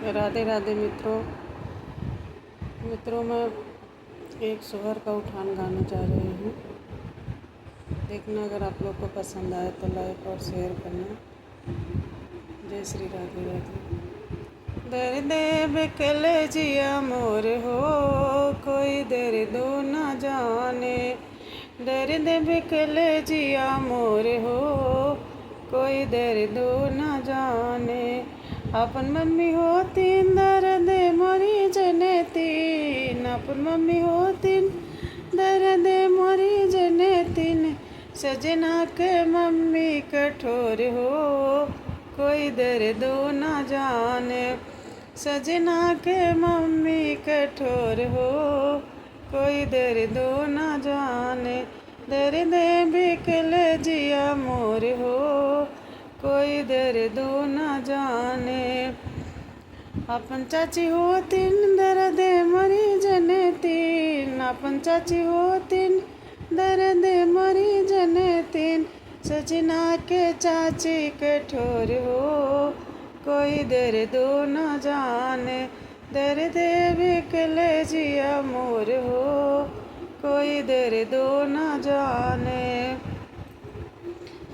राधे राधे मित्रों मैं एक सोहर का उठान गाना चाह रही हूँ। देखना अगर आप लोग को पसंद आए तो लाइक और शेयर करना। जय श्री राधे राधे। दर्द बिकल जिया मोर हो, कोई दर्दो न जाने। दर्द बिकल जिया मोर हो, कोई दर्दो न जाने। अपन मम्मी होतीन दर्द मोरी जने तीन, अपन मम्मी होतीन दर्द मोरी जने तीन। सजना के मम्मी कठोर हो, कोई दर्दो न जाने। सजना के मम्मी कठोर हो, कोई दर्दो न जाने। दर्द बिकल जिया मोर हो, कोई दर्दो न जाने। अपन चाची होतीन दर्द मरी जने तीन, अपन चाची होतीन दर्द मरी जने तीन। सजना के चाची कठोर हो, कोई दर्दो न जाने। दर्द बिकल जिया मोर हो, कोई दर्दो न जाने।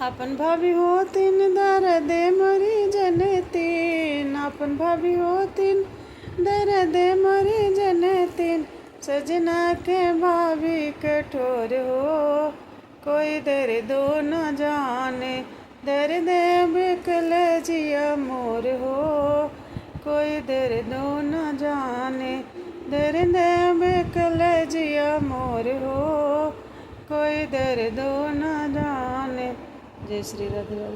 अपन भाभी होतीन दर्द मरी जने तीन, अपन भाभी होतीन दर्द मरी जने तीन। सजना के भाभी कठोर हो, कोई दर्दो न जाने। दर्द बिकल जिया मोर हो, कोई दर्दो न जाने। दर्द बिकल जिया मोर हो, कोई दर्दो न जाने। जय श्री राधे राधे।